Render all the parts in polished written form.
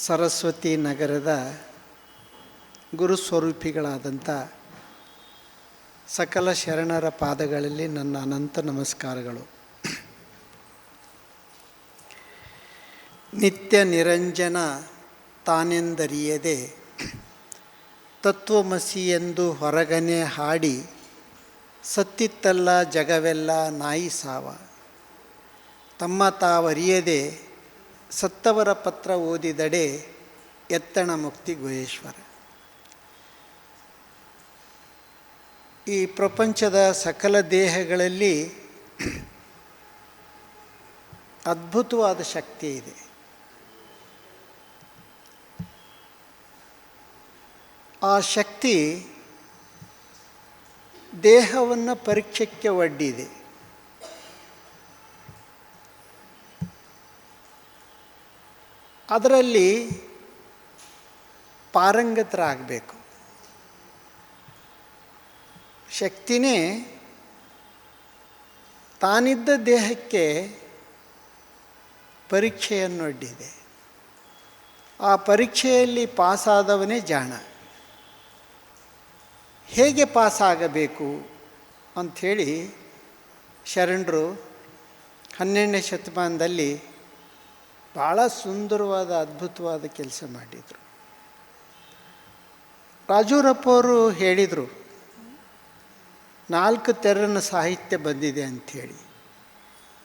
ಸರಸ್ವತಿ ನಗರದ ಗುರುಸ್ವರೂಪಿಗಳಾದಂಥ ಸಕಲ ಶರಣರ ಪಾದಗಳಲ್ಲಿ ನನ್ನ ಅನಂತ ನಮಸ್ಕಾರಗಳು. ನಿತ್ಯ ನಿರಂಜನ ತಾನೆಂದರಿಯದೆ ತತ್ವಮಸಿ ಎಂದು ಹೊರಗನೆ ಹಾಡಿ ಸತ್ತಿತ್ತಲ್ಲ ಜಗವೆಲ್ಲ ನಾಯಿ ಸಾವ. ತಮ್ಮ ತಾವರಿಯದೆ ಸತ್ತವರ ಪತ್ರ ಓದಿದಡೆ ಎತ್ತಣ ಮುಕ್ತಿ ಗುಹೇಶ್ವರ. ಈ ಪ್ರಪಂಚದ ಸಕಲ ದೇಹಗಳಲ್ಲಿ ಅದ್ಭುತವಾದ ಶಕ್ತಿ ಇದೆ. ಆ ಶಕ್ತಿ ದೇಹವನ್ನು ಪರೀಕ್ಷೆಗೆ ಒಡ್ಡಿದೆ. ಅದರಲ್ಲಿ ಪಾರಂಗತರಾಗಬೇಕು. ಶಕ್ತಿನೇ ತಾನಿದ್ದ ದೇಹಕ್ಕೆ ಪರೀಕ್ಷೆಯನ್ನೊಡ್ಡಿದೆ. ಆ ಪರೀಕ್ಷೆಯಲ್ಲಿ ಪಾಸಾದವನೇ ಜಾಣ. ಹೇಗೆ ಪಾಸಾಗಬೇಕು ಅಂಥೇಳಿ ಶರಣರು 12ನೇ ಶತಮಾನದಲ್ಲಿ ಭಾಳ ಸುಂದರವಾದ ಅದ್ಭುತವಾದ ಕೆಲಸ ಮಾಡಿದರು. ರಾಜೂರಪ್ಪವರು ಹೇಳಿದರು, 4 ತೆರನ ಸಾಹಿತ್ಯ ಬಂದಿದೆ ಅಂಥೇಳಿ.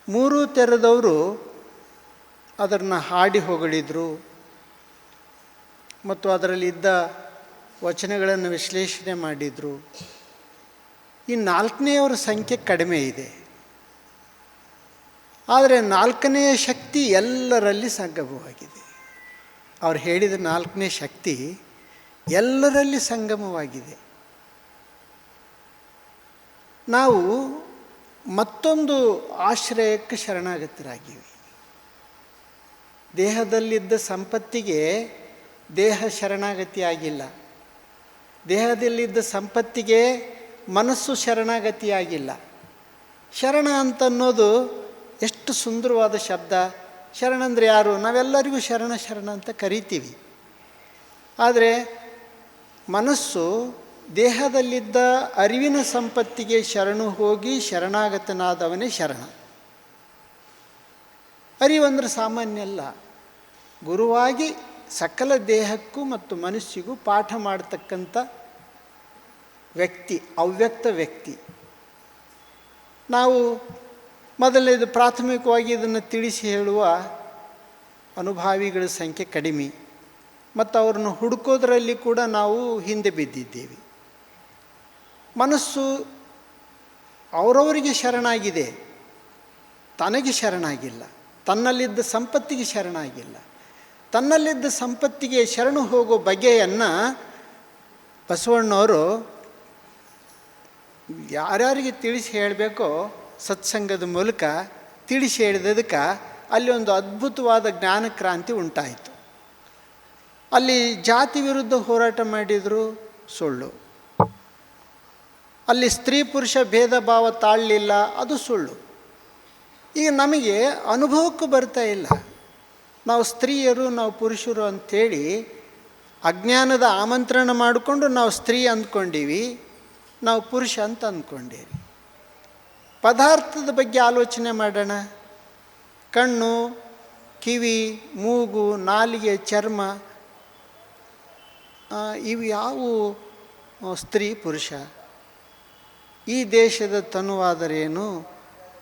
3 ತೆರದವರು ಅದನ್ನು ಹಾಡಿ ಹೊಗಳಿದರು ಮತ್ತು ಅದರಲ್ಲಿದ್ದ ವಚನಗಳನ್ನು ವಿಶ್ಲೇಷಣೆ ಮಾಡಿದರು. ಈ 4ನೇಯವರ ಸಂಖ್ಯೆ ಕಡಿಮೆ ಇದೆ. ಆದರೆ 4ನೆಯ ಶಕ್ತಿ ಎಲ್ಲರಲ್ಲಿ ಸಂಗಮವಾಗಿದೆ. ಅವ್ರು ಹೇಳಿದ 4ನೇ ಶಕ್ತಿ ಎಲ್ಲರಲ್ಲಿ ಸಂಗಮವಾಗಿದೆ. ನಾವು ಮತ್ತೊಂದು ಆಶ್ರಯಕ್ಕೆ ಶರಣಾಗತರಾಗಿವೆ. ದೇಹದಲ್ಲಿದ್ದ ಸಂಪತ್ತಿಗೆ ದೇಹ ಶರಣಾಗತಿಯಾಗಿಲ್ಲ. ದೇಹದಲ್ಲಿದ್ದ ಸಂಪತ್ತಿಗೆ ಮನಸ್ಸು ಶರಣಾಗತಿಯಾಗಿಲ್ಲ. ಶರಣ ಅಂತನ್ನೋದು ಎಷ್ಟು ಸುಂದರವಾದ ಶಬ್ದ. ಶರಣಂದರೆ ಯಾರು? ನಾವೆಲ್ಲರಿಗೂ ಶರಣ ಶರಣ ಅಂತ ಕರಿತೀವಿ. ಆದರೆ ಮನಸ್ಸು ದೇಹದಲ್ಲಿದ್ದ ಅರಿವಿನ ಸಂಪತ್ತಿಗೆ ಶರಣು ಹೋಗಿ ಶರಣಾಗತನಾದವನೇ ಶರಣ. ಅರಿವಂದ್ರೆ ಸಾಮಾನ್ಯ ಅಲ್ಲ. ಗುರುವಾಗಿ ಸಕಲ ದೇಹಕ್ಕೂ ಮತ್ತು ಮನಸ್ಸಿಗೂ ಪಾಠ ಮಾಡತಕ್ಕಂಥ ವ್ಯಕ್ತಿ, ಅವ್ಯಕ್ತ ವ್ಯಕ್ತಿ. ನಾವು ಮೊದಲನೇದು ಪ್ರಾಥಮಿಕವಾಗಿ ಇದನ್ನು ತಿಳಿಸಿ ಹೇಳುವ ಅನುಭಾವಿಗಳ ಸಂಖ್ಯೆ ಕಡಿಮೆ ಮತ್ತು ಅವ್ರನ್ನ ಹುಡುಕೋದ್ರಲ್ಲಿ ಕೂಡ ನಾವು ಹಿಂದೆ ಬಿದ್ದಿದ್ದೇವೆ. ಮನಸ್ಸು ಅವರವರಿಗೆ ಶರಣಾಗಿದೆ, ತನಗೆ ಶರಣಾಗಿಲ್ಲ. ತನ್ನಲ್ಲಿದ್ದ ಸಂಪತ್ತಿಗೆ ಶರಣಾಗಿಲ್ಲ. ತನ್ನಲ್ಲಿದ್ದ ಸಂಪತ್ತಿಗೆ ಶರಣು ಹೋಗೋ ಬಗೆಯನ್ನು ಬಸವಣ್ಣವರು ಯಾರ್ಯಾರಿಗೆ ತಿಳಿಸಿ ಹೇಳಬೇಕೋ ಸತ್ಸಂಗದ ಮೂಲಕ ತಿಳಿಸಿ ಹೇಳಿದದಕ್ಕೆ ಅಲ್ಲಿ ಒಂದು ಅದ್ಭುತವಾದ ಜ್ಞಾನಕ್ರಾಂತಿ ಉಂಟಾಯಿತು. ಅಲ್ಲಿ ಜಾತಿ ವಿರುದ್ಧ ಹೋರಾಟ ಮಾಡಿದರು, ಸುಳ್ಳು. ಅಲ್ಲಿ ಸ್ತ್ರೀ ಪುರುಷ ಭೇದ ಭಾವ ತಾಳಲಿಲ್ಲ, ಅದು ಸುಳ್ಳು. ಈಗ ನಮಗೆ ಅನುಭವಕ್ಕೂ ಬರ್ತಾ ಇಲ್ಲ. ನಾವು ಸ್ತ್ರೀಯರು, ನಾವು ಪುರುಷರು ಅಂಥೇಳಿ ಅಜ್ಞಾನದ ಆಮಂತ್ರಣ ಮಾಡಿಕೊಂಡು ನಾವು ಸ್ತ್ರೀ ಅಂದ್ಕೊಂಡೀವಿ, ನಾವು ಪುರುಷ ಅಂತ ಅಂದ್ಕೊಂಡೀವಿ. ಪದಾರ್ಥದ ಬಗ್ಗೆ ಆಲೋಚನೆ ಮಾಡೋಣ. ಕಣ್ಣು, ಕಿವಿ, ಮೂಗು, ನಾಲಿಗೆ, ಚರ್ಮ, ಇವು ಯಾವುವು ಸ್ತ್ರೀ ಪುರುಷ? ಈ ದೇಶದ ತನುವಾದರೇನು,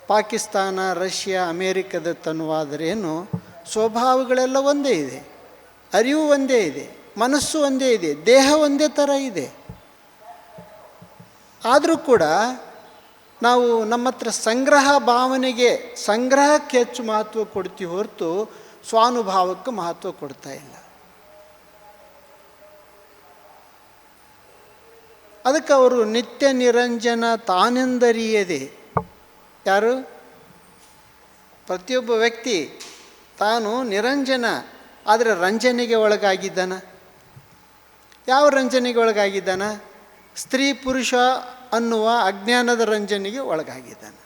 ಪಾಕಿಸ್ತಾನ, ರಷ್ಯಾ, ಅಮೇರಿಕದ ತನುವಾದರೇನು, ಸ್ವಭಾವಗಳೆಲ್ಲ ಒಂದೇ ಇದೆ, ಅರಿವು ಒಂದೇ ಇದೆ, ಮನಸ್ಸು ಒಂದೇ ಇದೆ, ದೇಹ ಒಂದೇ ಥರ ಇದೆ. ಆದರೂ ಕೂಡ ನಾವು ನಮ್ಮ ಹತ್ರ ಸಂಗ್ರಹ ಭಾವನೆಗೆ, ಸಂಗ್ರಹಕ್ಕೆ ಹೆಚ್ಚು ಮಹತ್ವ ಕೊಡ್ತೀವಿ ಹೊರತು ಸ್ವಾನುಭಾವಕ್ಕೆ ಮಹತ್ವ ಕೊಡ್ತಾ ಇಲ್ಲ. ಅದಕ್ಕೆ ಅವರು ನಿತ್ಯ ನಿರಂಜನ ತಾನೆಂದರಿಯದೆ, ಯಾರು? ಪ್ರತಿಯೊಬ್ಬ ವ್ಯಕ್ತಿ ತಾನು ನಿರಂಜನ, ಆದರೆ ರಂಜನೆಗೆ ಒಳಗಾಗಿದ್ದಾನ. ಯಾವ ರಂಜನೆಗೆ ಒಳಗಾಗಿದ್ದಾನ? ಸ್ತ್ರೀ ಪುರುಷ ಅನ್ನುವ ಅಜ್ಞಾನದ ರಂಜನೆಗೆ ಒಳಗಾಗಿದ್ದಾನೆ.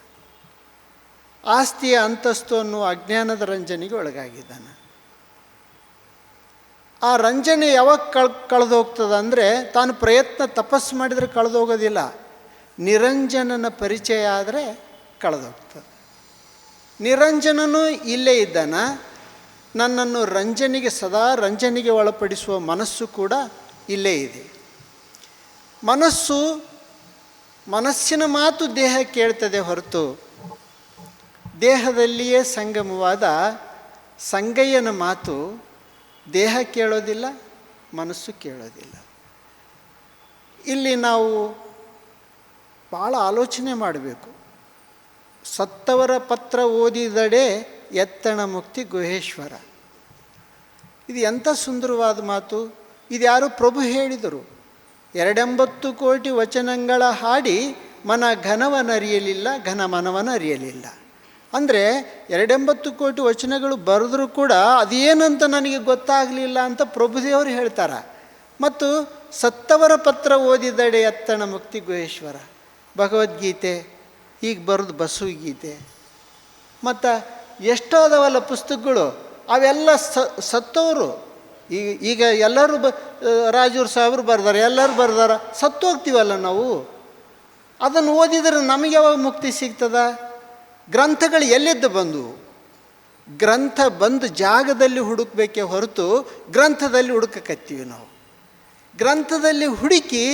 ಆಸ್ತಿಯ ಅಂತಸ್ತು ಅನ್ನುವ ಅಜ್ಞಾನದ ರಂಜನೆಗೆ ಒಳಗಾಗಿದ್ದಾನೆ. ಆ ರಂಜನೆ ಯಾವಾಗ ಕಳೆದೋಗ್ತದೆ ಅಂದರೆ ತಾನು ಪ್ರಯತ್ನ ತಪಸ್ಸು ಮಾಡಿದರೆ ಕಳೆದೋಗೋದಿಲ್ಲ, ನಿರಂಜನನ ಪರಿಚಯ ಆದರೆ ಕಳೆದೋಗ್ತದೆ. ನಿರಂಜನನು ಇಲ್ಲೇ ಇದ್ದಾನ, ನನ್ನನ್ನು ಸದಾ ರಂಜನೆಗೆ ಒಳಪಡಿಸುವ ಮನಸ್ಸು ಕೂಡ ಇಲ್ಲೇ ಇದೆ. ಮನಸ್ಸಿನ ಮಾತು ದೇಹ ಕೇಳ್ತದೆ ಹೊರತು ದೇಹದಲ್ಲಿಯೇ ಸಂಗಮವಾದ ಸಂಗಯ್ಯನ ಮಾತು ದೇಹ ಕೇಳೋದಿಲ್ಲ, ಮನಸ್ಸು ಕೇಳೋದಿಲ್ಲ. ಇಲ್ಲಿ ನಾವು ಭಾಳ ಆಲೋಚನೆ ಮಾಡಬೇಕು. ಸತ್ತವರ ಪತ್ರ ಓದಿದಡೆ ಎತ್ತಣ ಮುಕ್ತಿ ಗುಹೇಶ್ವರ. ಇದು ಎಂಥ ಸುಂದರವಾದ ಮಾತು. ಇದು ಯಾರು ಪ್ರಭು ಹೇಳಿದರು. 280 ಕೋಟಿ ವಚನಗಳ ಹಾಡಿ ಮನ ಘನವನರಿಯಲಿಲ್ಲ, ಘನ ಮನವನರಿಯಲಿಲ್ಲ. ಅಂದರೆ 280 ಕೋಟಿ ವಚನಗಳು ಬರೆದರೂ ಕೂಡ ಅದೇನಂತ ನನಗೆ ಗೊತ್ತಾಗಲಿಲ್ಲ ಅಂತ ಪ್ರಭುದೇವರು ಹೇಳ್ತಾರೆ. ಮತ್ತು ಸತ್ತವರ ಪತ್ರ ಓದಿದಡೆ ಎತ್ತಣ ಮುಕ್ತಿ ಗುಹೇಶ್ವರ, ಭಗವದ್ಗೀತೆ ಈಗ ಬರೆದು ಬಸವಗೀತೆ, ಮತ್ತು ಎಷ್ಟೋ ಅದಾವಲ್ಲ ಪುಸ್ತಕಗಳು, ಅವೆಲ್ಲ ಸತ್ತವರು. ಈಗ ಎಲ್ಲರೂ ರಾಜೂರು ಸಾಹೇಬರು ಬರ್ದಾರೆ, ಎಲ್ಲರೂ ಬರ್ದಾರ, ಸತ್ತು ಹೋಗ್ತೀವಲ್ಲ ನಾವು. ಅದನ್ನು ಓದಿದರೆ ನಮಗೆ ಯಾವಾಗ ಮುಕ್ತಿ ಸಿಗ್ತದ? ಗ್ರಂಥಗಳು ಎಲ್ಲಿದ್ದು ಬಂದು? ಗ್ರಂಥ ಬಂದು ಜಾಗದಲ್ಲಿ ಹುಡುಕಬೇಕೇ ಹೊರತು ಗ್ರಂಥದಲ್ಲಿ ಹುಡುಕಕತ್ತೀವಿ ನಾವು. ಗ್ರಂಥದಲ್ಲಿ ಹುಡುಕಿ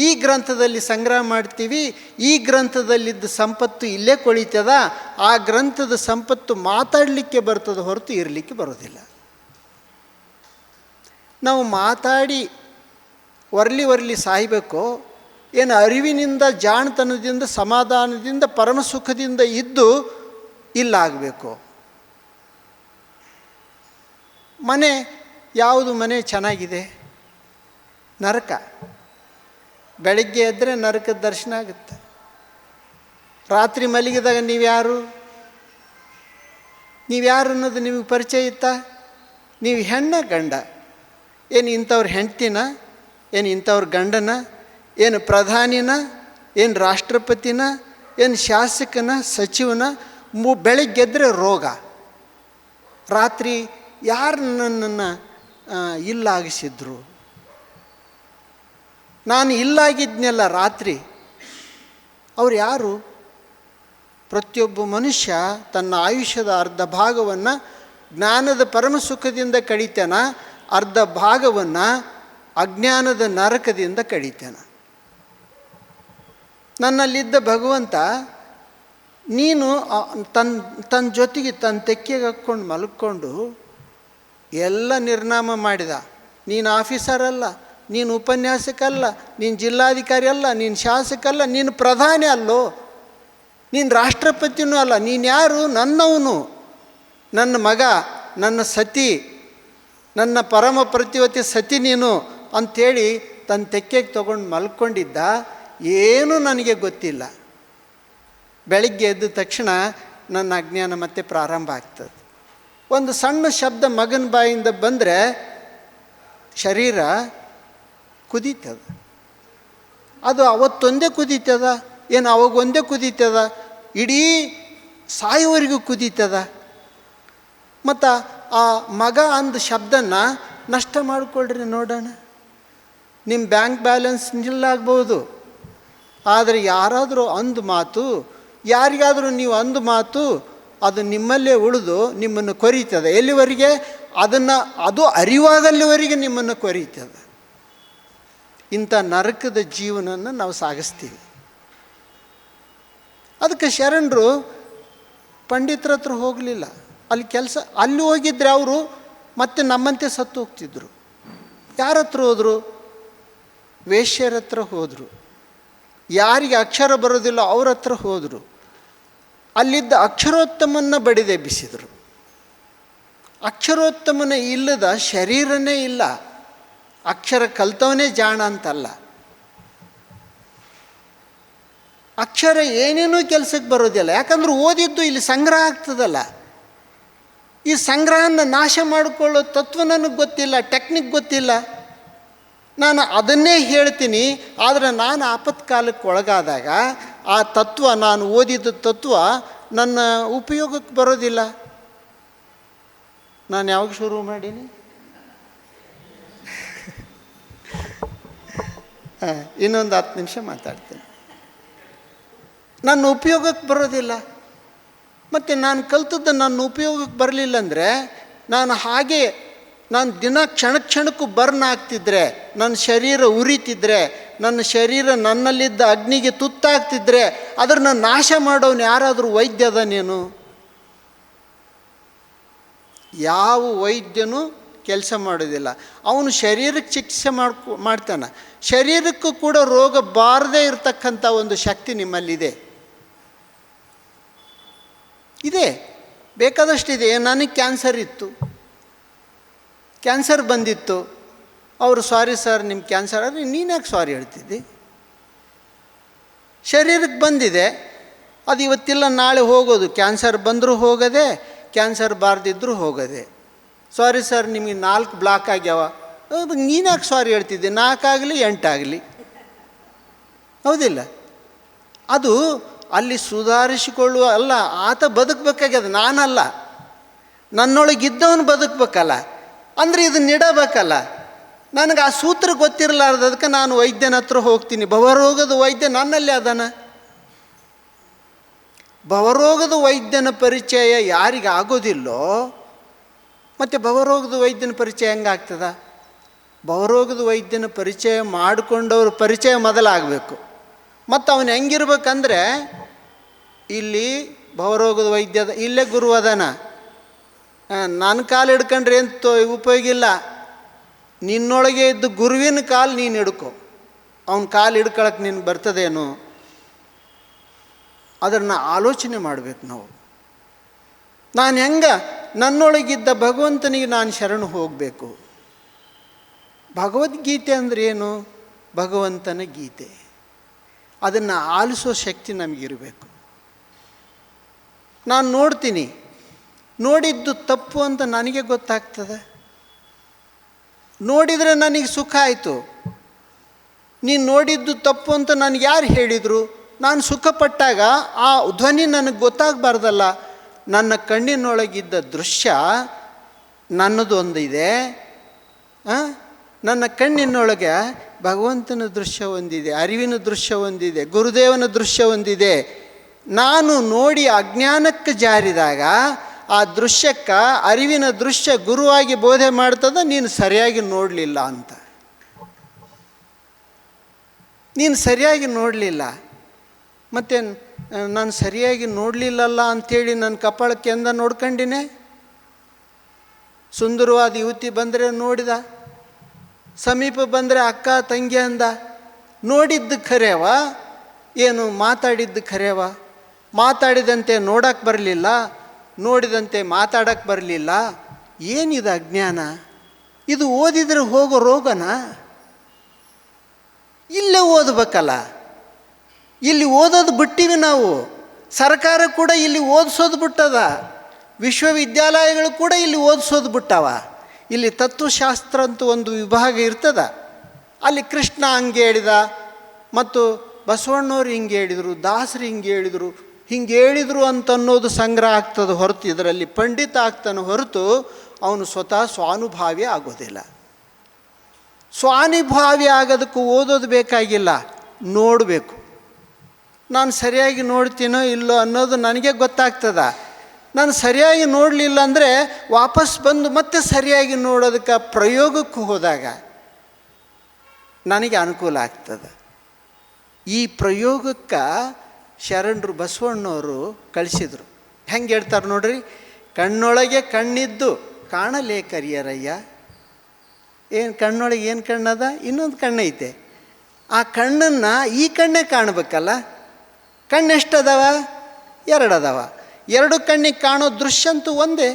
ಈ ಗ್ರಂಥದಲ್ಲಿ ಸಂಗ್ರಹ ಮಾಡ್ತೀವಿ. ಈ ಗ್ರಂಥದಲ್ಲಿದ್ದ ಸಂಪತ್ತು ಇಲ್ಲೇ ಕೊಳಿತದ. ಆ ಗ್ರಂಥದ ಸಂಪತ್ತು ಮಾತಾಡಲಿಕ್ಕೆ ಬರ್ತದೆ ಹೊರತು ಇರಲಿಕ್ಕೆ ಬರೋದಿಲ್ಲ. ನಾವು ಮಾತಾಡಿ ಒರ್ಲಿ ಸಾಯಬೇಕು, ಏನು ಅರಿವಿನಿಂದ, ಜಾಣತನದಿಂದ, ಸಮಾಧಾನದಿಂದ, ಪರಮ ಸುಖದಿಂದ ಇದ್ದು ಇಲ್ಲಾಗಬೇಕು. ಯಾವುದು ಮನೆ ಚೆನ್ನಾಗಿದೆ? ನರಕ. ಬೆಳಗ್ಗೆ ಎದ್ದರೆ ನರಕದ ದರ್ಶನ ಆಗುತ್ತೆ. ರಾತ್ರಿ ಮಲಗಿದಾಗ ನೀವ್ಯಾರು ಅನ್ನೋದು ನಿಮಗೆ ಪರಿಚಯ ಇತ್ತಾ? ನೀವು ಹೆಣ್ಣ ಗಂಡ? ಏನು ಇಂಥವ್ರ ಹೆಂಡ್ತಿನ? ಏನು ಇಂಥವ್ರ ಗಂಡನ? ಏನು ಪ್ರಧಾನಿನ? ಏನು ರಾಷ್ಟ್ರಪತಿನ? ಏನು ಶಾಸಕನ, ಸಚಿವನ? ಬೆಳಗ್ಗೆದ್ರೆ ರೋಗ. ರಾತ್ರಿ ಯಾರು ನನ್ನನ್ನು ಇಲ್ಲಾಗಿಸಿದ್ರು? ನಾನು ಇಲ್ಲಾಗಿದ್ನೆಲ್ಲ ರಾತ್ರಿ. ಅವ್ರು ಯಾರು? ಪ್ರತಿಯೊಬ್ಬ ಮನುಷ್ಯ ತನ್ನ ಆಯುಷ್ಯದ ಅರ್ಧ ಭಾಗವನ್ನು ಜ್ಞಾನದ ಪರಮ ಸುಖದಿಂದ ಕಡಿತಾನ, ಅರ್ಧ ಭಾಗವನ್ನು ಅಜ್ಞಾನದ ನರಕದಿಂದ ಕಡಿತಾನ. ನನ್ನಲ್ಲಿದ್ದ ಭಗವಂತ ನೀನು ತನ್ನ ಜೊತೆಗೆ ತನ್ನ ತೆಕ್ಕೆಗೆ ಹಾಕ್ಕೊಂಡು ಮಲ್ಕೊಂಡು ಎಲ್ಲ ನಿರ್ನಾಮ ಮಾಡಿದ. ನೀನು ಆಫೀಸರ್ ಅಲ್ಲ, ನೀನು ಉಪನ್ಯಾಸಕಲ್ಲ, ನೀನು ಜಿಲ್ಲಾಧಿಕಾರಿ ಅಲ್ಲ, ನೀನು ಶಾಸಕಲ್ಲ, ನೀನು ಪ್ರಧಾನಿ ಅಲ್ಲೋ, ನೀನು ರಾಷ್ಟ್ರಪತಿನೂ ಅಲ್ಲ. ನೀನು ಯಾರು? ನನ್ನವನು, ನನ್ನ ಮಗ, ನನ್ನ ಸತಿ, ನನ್ನ ಪರಮ ಪ್ರತಿವತಿ ಸತಿ ನೀನು ಅಂಥೇಳಿ ತನ್ನ ತೆಕ್ಕೆಗೆ ತೊಗೊಂಡು ಮಲ್ಕೊಂಡಿದ್ದ. ಏನೂ ನನಗೆ ಗೊತ್ತಿಲ್ಲ. ಬೆಳಗ್ಗೆ ಎದ್ದ ತಕ್ಷಣ ನನ್ನ ಅಜ್ಞಾನ ಮತ್ತೆ ಪ್ರಾರಂಭ ಆಗ್ತದೆ. ಒಂದು ಸಣ್ಣ ಶಬ್ದ ಮಗನ ಬಾಯಿಂದ ಬಂದರೆ ಶರೀರ ಕುದೀತದ. ಅದು ಅವತ್ತೊಂದೇ ಕುದೀತದ? ಏನು ಅವಾಗ ಒಂದೇ ಕುದೀತದ? ಇಡೀ ಸಾಯುವವರೆಗೂ ಕುದೀತದ? ಮತ್ತು ಆ ಮಗ ಅಂದ ಶಬ್ದನ ನಷ್ಟ ಮಾಡಿಕೊಳ್ರಿ ನೋಡೋಣ. ನಿಮ್ಮ ಬ್ಯಾಂಕ್ ಬ್ಯಾಲೆನ್ಸ್ ನಿಲ್ಲಾಗ್ಬೋದು, ಆದರೆ ಯಾರಾದರೂ ಅಂದು ಮಾತು, ಯಾರಿಗಾದರೂ ನೀವು ಅಂದು ಮಾತು ಅದು ನಿಮ್ಮಲ್ಲೇ ಉಳಿದು ನಿಮ್ಮನ್ನು ಕೊರೀತದೆ. ಎಲ್ಲಿವರೆಗೆ? ಅದು ಅರಿವಾಗಲ್ಲಿವರೆಗೆ ನಿಮ್ಮನ್ನು ಕೊರೀತದೆ. ಇಂಥ ನರಕದ ಜೀವನವನ್ನು ನಾವು ಸಾಗಿಸ್ತೀವಿ. ಅದಕ್ಕೆ ಶರಣರು ಪಂಡಿತರ ಹತ್ರ ಹೋಗಲಿಲ್ಲ. ಅಲ್ಲಿ ಹೋಗಿದ್ರೆ ಅವರು ಮತ್ತೆ ನಮ್ಮಂತೆ ಸತ್ತು ಹೋಗ್ತಿದ್ರು. ಯಾರ ಹತ್ರ ಹೋದರು? ವೇಶ್ಯರ ಹತ್ರ ಹೋದರು. ಯಾರಿಗೆ ಅಕ್ಷರ ಬರೋದಿಲ್ಲ ಅವ್ರ ಹತ್ರ ಹೋದರು. ಅಲ್ಲಿದ್ದ ಅಕ್ಷರೋತ್ತಮನ್ನ ಬಡಿದೆಬ್ಬಿಸಿದರು. ಅಕ್ಷರೋತ್ತಮನ ಇಲ್ಲದ ಶರೀರನೇ ಇಲ್ಲ. ಅಕ್ಷರ ಕಲ್ತವನೇ ಜಾಣ ಅಂತಲ್ಲ. ಅಕ್ಷರ ಏನೇನೂ ಕೆಲಸಕ್ಕೆ ಬರೋದಿಲ್ಲ. ಯಾಕಂದ್ರೆ ಓದಿದ್ದು ಇಲ್ಲಿ ಸಂಗ್ರಹ ಆಗ್ತದಲ್ಲ. ಈ ಸಂಗ್ರಹನ ನಾಶ ಮಾಡಿಕೊಳ್ಳೋ ತತ್ವ ನನಗೆ ಗೊತ್ತಿಲ್ಲ, ಟೆಕ್ನಿಕ್ ಗೊತ್ತಿಲ್ಲ. ನಾನು ಅದನ್ನೇ ಹೇಳ್ತೀನಿ. ಆದರೆ ನಾನು ಆಪತ್ಕಾಲಕ್ಕೆ ಒಳಗಾದಾಗ ಆ ತತ್ವ, ನಾನು ಓದಿದ್ದ ತತ್ವ ನನ್ನ ಉಪಯೋಗಕ್ಕೆ ಬರೋದಿಲ್ಲ. ನಾನು ಯಾವಾಗ ಶುರು ಮಾಡೀನಿ? ಇನ್ನೊಂದು 10 ನಿಮಿಷ ಮಾತಾಡ್ತೀನಿ. ನನ್ನ ಉಪಯೋಗಕ್ಕೆ ಬರೋದಿಲ್ಲ. ಮತ್ತು ನಾನು ಕಲ್ತದ್ದು ನನ್ನ ಉಪಯೋಗಕ್ಕೆ ಬರಲಿಲ್ಲ ಅಂದರೆ ನಾನು ದಿನ ಕ್ಷಣಕ್ಕೂ ಬರ್ನ್ ಆಗ್ತಿದ್ರೆ, ನನ್ನ ಶರೀರ ಉರಿತಿದ್ರೆ, ನನ್ನ ಶರೀರ ನನ್ನಲ್ಲಿದ್ದ ಅಗ್ನಿಗೆ ತುತ್ತಾಗ್ತಿದ್ರೆ ಅದನ್ನು ನಾಶ ಮಾಡೋನು ಯಾರಾದರೂ ವೈದ್ಯ ಅದನೇನು? ಯಾವ ವೈದ್ಯನೂ ಕೆಲಸ ಮಾಡೋದಿಲ್ಲ. ಅವನು ಶರೀರಕ್ಕೆ ಚಿಕಿತ್ಸೆ ಮಾಡ್ತಾನೆ. ಶರೀರಕ್ಕೂ ಕೂಡ ರೋಗ ಬಾರದೇ ಇರತಕ್ಕಂಥ ಒಂದು ಶಕ್ತಿ ನಿಮ್ಮಲ್ಲಿದೆ. ಬೇಕಾದಷ್ಟಿದೆ. ನನಗೆ ಕ್ಯಾನ್ಸರ್ ಇತ್ತು, ಕ್ಯಾನ್ಸರ್ ಬಂದಿತ್ತು. ಅವರು ಸಾರಿ ಸರ್ ನಿಮ್ಮ ಕ್ಯಾನ್ಸರ್. ಆದರೆ ನೀನ್ಯಾಕೆ ಸಾರಿ ಹೇಳ್ತಿದ್ದಿ? ಶರೀರಕ್ಕೆ ಬಂದಿದೆ, ಅದು ಇವತ್ತಿಲ್ಲ ನಾಳೆ ಹೋಗೋದು. ಕ್ಯಾನ್ಸರ್ ಬಂದರೂ ಹೋಗೋದೆ, ಕ್ಯಾನ್ಸರ್ ಬಾರ್ದಿದ್ದರೂ ಹೋಗೋದೆ. ಸಾರಿ ಸರ್ ನಿಮಗೆ 4 ಬ್ಲಾಕ್ ಆಗ್ಯಾವ. ನೀನ್ಯಾಕೆ ಸಾರಿ ಹೇಳ್ತಿದ್ದೆ? 4 ಆಗಲಿ 8 ಆಗಲಿ, ಹೌದಿಲ್ಲ? ಅದು ಅಲ್ಲಿ ಸುಧಾರಿಸಿಕೊಳ್ಳುವ ಅಲ್ಲ, ಆತ ಬದುಕಬೇಕಾಗ್ಯದ, ನಾನಲ್ಲ. ನನ್ನೊಳಗಿದ್ದವನು ಬದುಕಬೇಕಲ್ಲ, ಅಂದರೆ ಇದನ್ನ ಇಡಬೇಕಲ್ಲ. ನನಗೆ ಆ ಸೂತ್ರ ಗೊತ್ತಿರಲಾರ್ದದಕ್ಕೆ ನಾನು ವೈದ್ಯನ ಹತ್ರ ಹೋಗ್ತೀನಿ. ಭವರೋಗದ ವೈದ್ಯ ನನ್ನಲ್ಲಿ ಅದಾನ. ಭವರೋಗದ ವೈದ್ಯನ ಪರಿಚಯ ಯಾರಿಗೆ ಆಗೋದಿಲ್ಲೋ ಮತ್ತು ಭವರೋಗದ ವೈದ್ಯನ ಪರಿಚಯ ಹೆಂಗಾಗ್ತದ? ಭವರೋಗದ ವೈದ್ಯನ ಪರಿಚಯ ಮಾಡಿಕೊಂಡವ್ರ ಪರಿಚಯ ಮೊದಲಾಗಬೇಕು. ಮತ್ತು ಅವನು ಹೆಂಗಿರ್ಬೇಕಂದ್ರೆ, ಇಲ್ಲಿ ಭವರೋಗದ ವೈದ್ಯದ ಇಲ್ಲೇ ಗುರು ಅದಾನ, ನನ್ನ ಕಾಲು ಹಿಡ್ಕೊಂಡ್ರೆ ಏನು ಉಪಯೋಗ ಇಲ್ಲ. ನಿನ್ನೊಳಗೆ ಇದ್ದು ಗುರುವಿನ ಕಾಲು ನೀನು ಹಿಡ್ಕೊ. ಅವನ ಕಾಲು ಹಿಡ್ಕೊಳಕ್ಕೆ ನೀನು ಬರ್ತದೇನು? ಅದನ್ನು ಆಲೋಚನೆ ಮಾಡಬೇಕು ನಾವು. ನಾನು ನನ್ನೊಳಗಿದ್ದ ಭಗವಂತನಿಗೆ ನಾನು ಶರಣು ಹೋಗಬೇಕು. ಭಗವದ್ಗೀತೆ ಅಂದರೆ ಏನು? ಭಗವಂತನ ಗೀತೆ. ಅದನ್ನು ಆಲಿಸೋ ಶಕ್ತಿ ನಮಗಿರಬೇಕು. ನಾನು ನೋಡ್ತೀನಿ, ನೋಡಿದ್ದು ತಪ್ಪು ಅಂತ ನನಗೆ ಗೊತ್ತಾಗ್ತದೆ. ನೋಡಿದರೆ ನನಗೆ ಸುಖ ಆಯಿತು. ನೀನು ನೋಡಿದ್ದು ತಪ್ಪು ಅಂತ ನನಗೆ ಯಾರು ಹೇಳಿದರು? ನಾನು ಸುಖಪಟ್ಟಾಗ ಆ ಧ್ವನಿ ನನಗೆ ಗೊತ್ತಾಗಬಾರ್ದಲ್ಲ. ನನ್ನ ಕಣ್ಣಿನೊಳಗಿದ್ದ ದೃಶ್ಯ ನನ್ನದು ಒಂದಿದೆ, ನನ್ನ ಕಣ್ಣಿನೊಳಗೆ ಭಗವಂತನ ದೃಶ್ಯ ಒಂದಿದೆ, ಅರಿವಿನ ದೃಶ್ಯ ಒಂದಿದೆ, ಗುರುದೇವನ ದೃಶ್ಯ ಒಂದಿದೆ. ನಾನು ನೋಡಿ ಅಜ್ಞಾನಕ್ಕೆ ಜಾರಿದಾಗ ಆ ದೃಶ್ಯಕ್ಕೆ ಅರಿವಿನ ದೃಶ್ಯ ಗುರುವಾಗಿ ಬೋಧೆ ಮಾಡ್ತದ, ನೀನು ಸರಿಯಾಗಿ ನೋಡಲಿಲ್ಲ ಅಂತ. ನೀನು ಸರಿಯಾಗಿ ನೋಡಲಿಲ್ಲ, ಮತ್ತು ನಾನು ಸರಿಯಾಗಿ ನೋಡಲಿಲ್ಲಲ್ಲ ಅಂಥೇಳಿ ನನ್ನ ಕಪಾಳಕ್ಕೆ ಎಂದ ನೋಡ್ಕೊಂಡಿನೇ? ಸುಂದರವಾದ ಯುವತಿ ಬಂದರೆ ನೋಡಿದ, ಸಮೀಪ ಬಂದರೆ ಅಕ್ಕ ತಂಗಿ ಅಂದ. ನೋಡಿದ್ದು ಖರೇವ, ಏನು ಮಾತಾಡಿದ್ದು ಖರೇವ? ಮಾತಾಡಿದಂತೆ ನೋಡಕ್ಕೆ ಬರಲಿಲ್ಲ, ನೋಡಿದಂತೆ ಮಾತಾಡಕ್ಕೆ ಬರಲಿಲ್ಲ. ಏನಿದು ಅಜ್ಞಾನ? ಇದು ಓದಿದರೆ ಹೋಗೋ ರೋಗನ? ಇಲ್ಲೇ ಓದಬೇಕಲ್ಲ. ಇಲ್ಲಿ ಓದೋದು ಬಿಟ್ಟಿವಿ ನಾವು. ಸರ್ಕಾರ ಕೂಡ ಇಲ್ಲಿ ಓದಿಸೋದು ಬಿಟ್ಟದ, ವಿಶ್ವವಿದ್ಯಾಲಯಗಳು ಕೂಡ ಇಲ್ಲಿ ಓದಿಸೋದು ಬಿಟ್ಟವ. ಇಲ್ಲಿ ತತ್ವಶಾಸ್ತ್ರ ಅಂತ ಒಂದು ವಿಭಾಗ ಇರ್ತದ. ಅಲ್ಲಿ ಕೃಷ್ಣ ಹಂಗೆ ಹೇಳಿದ, ಮತ್ತು ಬಸವಣ್ಣವ್ರು ಹಿಂಗೆ ಹೇಳಿದರು, ದಾಸರು ಹಿಂಗೆ ಹೇಳಿದರು, ಹಿಂಗೆ ಹೇಳಿದರು ಅಂತನ್ನೋದು ಸಂಗ್ರಹ ಆಗ್ತದೆ ಹೊರತು ಇದರಲ್ಲಿ ಪಂಡಿತ ಆಗ್ತಾನೆ ಹೊರತು ಅವನು ಸ್ವತಃ ಸ್ವಾನುಭಾವಿ ಆಗೋದಿಲ್ಲ. ಸ್ವಾನುಭಾವಿ ಆಗೋದಕ್ಕೂ ಓದೋದು ಬೇಕಾಗಿಲ್ಲ, ನೋಡಬೇಕು. ನಾನು ಸರಿಯಾಗಿ ನೋಡ್ತೀನೋ ಇಲ್ಲೋ ಅನ್ನೋದು ನನಗೆ ಗೊತ್ತಾಗ್ತದ. ನಾನು ಸರಿಯಾಗಿ ನೋಡಲಿಲ್ಲ ಅಂದರೆ ವಾಪಸ್ ಬಂದು ಮತ್ತೆ ಸರಿಯಾಗಿ ನೋಡೋದಕ್ಕೆ ಪ್ರಯೋಗಕ್ಕೆ ಹೋದಾಗ ನನಗೆ ಅನುಕೂಲ ಆಗ್ತದೆ. ಈ ಪ್ರಯೋಗಕ್ಕೆ ಶರಣರು ಬಸವಣ್ಣವರು ಕಳಿಸಿದರು. ಹೆಂಗೆ ಹೇಳ್ತಾರೆ ನೋಡ್ರಿ, ಕಣ್ಣೊಳಗೆ ಕಣ್ಣಿದ್ದು ಕಾಣಲೇ ಕರಿಯರಯ್ಯ. ಏನು ಕಣ್ಣೊಳಗೆ ಏನು ಕಣ್ಣದ? ಇನ್ನೊಂದು ಕಣ್ಣೈತೆ. ಆ ಕಣ್ಣನ್ನು ಈ ಕಣ್ಣೇ ಕಾಣಬೇಕಲ್ಲ. ಕಣ್ಣೆಷ್ಟದವ? 2 ಅದಾವ. 2 ಕಣ್ಣಿಗೆ ಕಾಣೋ ದೃಶ್ಯ ಅಂತೂ ಒಂದೇ,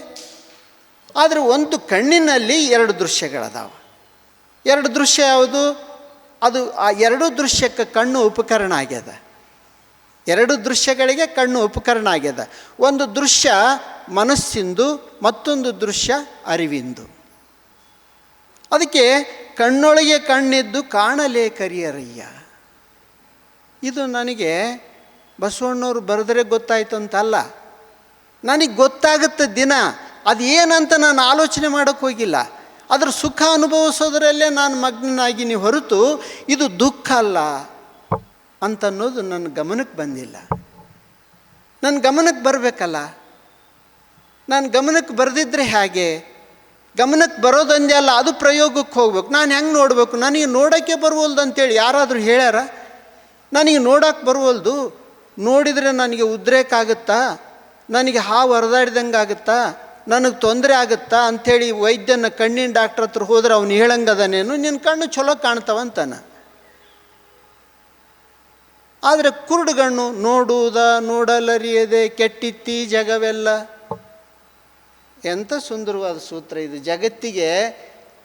ಆದರೆ ಒಂದು ಕಣ್ಣಿನಲ್ಲಿ 2 ದೃಶ್ಯಗಳದಾವ. 2 ದೃಶ್ಯ ಯಾವುದು? ಅದು ಆ 2 ದೃಶ್ಯಕ್ಕೆ ಕಣ್ಣು ಉಪಕರಣ ಆಗ್ಯದ. 2 ದೃಶ್ಯಗಳಿಗೆ ಕಣ್ಣು ಉಪಕರಣ ಆಗ್ಯದ. ಒಂದು ದೃಶ್ಯ ಮನಸ್ಸಿಂದು, ಮತ್ತೊಂದು ದೃಶ್ಯ ಅರಿವಿಂದು. ಅದಕ್ಕೆ ಕಣ್ಣೊಳಗೆ ಕಣ್ಣಿದ್ದು ಕಾಣಲೇ ಕರಿಯರಯ್ಯ. ಇದು ನನಗೆ ಬಸವಣ್ಣವ್ರು ಬರೆದರೆ ಗೊತ್ತಾಯ್ತು ಅಂತಲ್ಲ, ನನಗೆ ಗೊತ್ತಾಗುತ್ತೆ ದಿನ. ಅದು ಏನಂತ ನಾನು ಆಲೋಚನೆ ಮಾಡೋಕ್ಕೆ ಹೋಗಿಲ್ಲ. ಅದರ ಸುಖ ಅನುಭವಿಸೋದ್ರಲ್ಲೇ ನಾನು ಮಗ್ನನಾಗಿನಿ ಹೊರತು ಇದು ದುಃಖ ಅಲ್ಲ ಅಂತನ್ನೋದು ನನ್ನ ಗಮನಕ್ಕೆ ಬಂದಿಲ್ಲ. ನನ್ನ ಗಮನಕ್ಕೆ ಬರಬೇಕಲ್ಲ. ನಾನು ಗಮನಕ್ಕೆ ಬರೆದಿದ್ದರೆ ಹೇಗೆ? ಗಮನಕ್ಕೆ ಬರೋದಂದೇ ಅಲ್ಲ, ಅದು ಪ್ರಯೋಗಕ್ಕೆ ಹೋಗ್ಬೇಕು. ನಾನು ಹೆಂಗೆ ನೋಡಬೇಕು? ನನಗೆ ನೋಡೋಕ್ಕೆ ಬರುವಲ್ದು ಅಂತೇಳಿ ಯಾರಾದರೂ ಹೇಳ್ಯಾರ? ನನಗೆ ನೋಡೋಕ್ಕೆ ಬರುವಲ್ದು, ನೋಡಿದರೆ ನನಗೆ ಉದ್ರೇಕ ಆಗುತ್ತಾ, ನನಗೆ ಹಾವು ಹರಿದಾಡ್ದಂಗೆ ಆಗುತ್ತಾ, ನನಗೆ ತೊಂದರೆ ಆಗುತ್ತಾ ಅಂಥೇಳಿ ವೈದ್ಯನ ಕಣ್ಣಿನ ಡಾಕ್ಟ್ರ್ ಹತ್ರ ಹೋದ್ರೆ ಅವ್ನು ಹೇಳಂಗದನೇನು, ನಿನ್ನ ಕಣ್ಣು ಚಲೋ ಕಾಣ್ತಾವಂತಾನೆ. ಆದರೆ ಕುರುಡುಗಣ್ಣು ನೋಡುವುದ ನೋಡಲರಿಯದೆ ಕೆಟ್ಟಿತ್ತಿ ಜಗವೆಲ್ಲ. ಎಂಥ ಸುಂದರವಾದ ಸೂತ್ರ ಇದು, ಜಗತ್ತಿಗೆ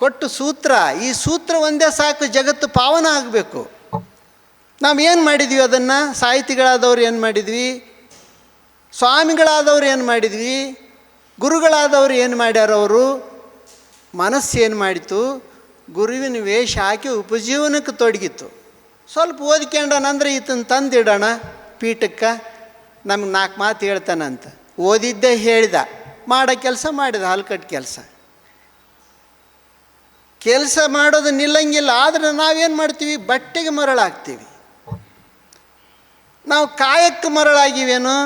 ಕೊಟ್ಟು ಸೂತ್ರ. ಈ ಸೂತ್ರ ಒಂದೇ ಸಾಕು, ಜಗತ್ತು ಪಾವನ ಆಗಬೇಕು. ನಾವು ಏನು ಮಾಡಿದ್ವಿ ಅದನ್ನು? ಸಾಹಿತಿಗಳಾದವ್ರು ಏನು ಮಾಡಿದ್ವಿ? ಸ್ವಾಮಿಗಳಾದವ್ರು ಏನು ಮಾಡಿದ್ವಿ? ಗುರುಗಳಾದವ್ರು ಏನು ಮಾಡ್ಯಾರವರು? ಮನಸ್ಸೇನು ಮಾಡಿತು? ಗುರುವಿನ ವೇಷ ಹಾಕಿ ಉಪಜೀವನಕ್ಕೆ ತೊಡಗಿತ್ತು. ಸ್ವಲ್ಪ ಓದ್ಕೊಂಡನಂದ್ರೆ ಈತನ ತಂದಿಡೋಣ ಪೀಠಕ್ಕೆ, ನಮ್ಗೆ 4 ಮಾತು ಹೇಳ್ತಾನಂತ. ಓದಿದ್ದೇ ಹೇಳಿದ, ಮಾಡೋ ಕೆಲಸ ಮಾಡಿದ, ಹಲ್ಕಟ್ಟು ಕೆಲಸ ಮಾಡೋದು ನಿಲ್ಲಂಗಿಲ್ಲ. ಆದರೆ ನಾವೇನು ಮಾಡ್ತೀವಿ? ಬಟ್ಟೆಗೆ ಮರಳಾಗ್ತೀವಿ. ನಾವು ಕಾಯಕ್ಕೆ ಮರಳಾಗಿವೇನು?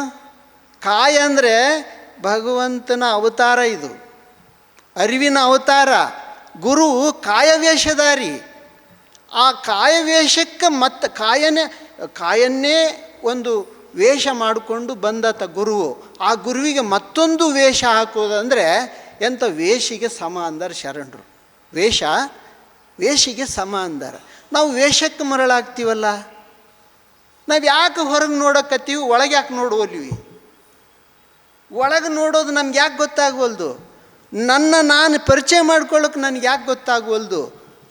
ಕಾಯ ಅಂದರೆ ಭಗವಂತನ ಅವತಾರ, ಇದು ಅರಿವಿನ ಅವತಾರ. ಗುರು ಕಾಯವೇಷಧಾರಿ. ಆ ಕಾಯವೇಷಕ್ಕೆ ಮತ್ತು ಕಾಯನ್ನೇ ಒಂದು ವೇಷ ಮಾಡಿಕೊಂಡು ಬಂದತ ಗುರುವು. ಆ ಗುರುವಿಗೆ ಮತ್ತೊಂದು ವೇಷ ಹಾಕೋದಂದರೆ ಎಂಥ ವೇಷಿಗೆ ಸಮ ಅಂದಾರ ಶರಣರು. ವೇಷಿಗೆ ಸಮ ಅಂದಾರ. ನಾವು ವೇಷಕ್ಕೆ ಮರಳಾಗ್ತೀವಲ್ಲ. ನಾವು ಯಾಕೆ ಹೊರಗೆ ನೋಡೋಕತ್ತೀವಿ, ಒಳಗೆ ಯಾಕೆ ನೋಡುವಲ್ವಿ? ಒಳಗೆ ನೋಡೋದು ನಮ್ಗೆ ಯಾಕೆ ಗೊತ್ತಾಗವಲ್ದು? ನಾನು ಪರಿಚಯ ಮಾಡ್ಕೊಳ್ಳೋಕೆ ನನಗೆ ಯಾಕೆ ಗೊತ್ತಾಗವಲ್ದು?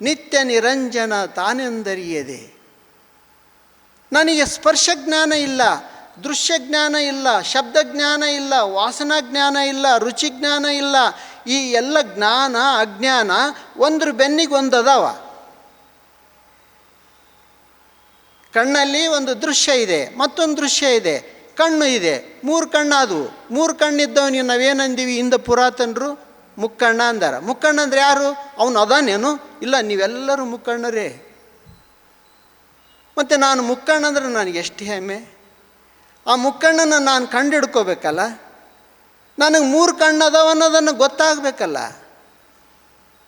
ನಿತ್ಯ ನಿರಂಜನ ತಾನೆಂದರಿಯದೆ. ನನಗೆ ಸ್ಪರ್ಶ ಜ್ಞಾನ ಇಲ್ಲ, ದೃಶ್ಯ ಜ್ಞಾನ ಇಲ್ಲ, ಶಬ್ದ ಜ್ಞಾನ ಇಲ್ಲ, ವಾಸನಾ ಜ್ಞಾನ ಇಲ್ಲ, ರುಚಿ ಜ್ಞಾನ ಇಲ್ಲ. ಈ ಎಲ್ಲ ಜ್ಞಾನ ಅಜ್ಞಾನ ಒಂದ್ರ ಬೆನ್ನಿಗೆ ಒಂದು ಅದಾವ. ಕಣ್ಣಲ್ಲಿ ಒಂದು ದೃಶ್ಯ ಇದೆ, ಮತ್ತೊಂದು ದೃಶ್ಯ ಇದೆ, ಕಣ್ಣು ಇದೆ, 3 ಕಣ್ಣಾದವು. 3 ಕಣ್ಣಿದ್ದವನಿಗೆ ನಾವೇನಂದೀವಿ? ಇಂದ ಪುರಾತನರು ಮುಕ್ಕಣ್ಣ ಅಂದಾರ. ಮುಕ್ಕಣ್ಣ ಅಂದ್ರೆ ಯಾರು? ಅವನು ಅದಾನೇನು? ಇಲ್ಲ, ನೀವೆಲ್ಲರೂ ಮುಕ್ಕಣ್ಣರೇ. ಮತ್ತು ನಾನು ಮುಕ್ಕಣ್ಣ ಅಂದ್ರೆ ನನಗೆ ಎಷ್ಟು ಹೆಮ್ಮೆ. ಆ ಮುಕ್ಕಣ್ಣನ ನಾನು ಕಂಡು ಹಿಡ್ಕೋಬೇಕಲ್ಲ. ನನಗೆ 3 ಕಣ್ಣು ಅದಾವ ಅನ್ನೋದನ್ನು ಗೊತ್ತಾಗಬೇಕಲ್ಲ.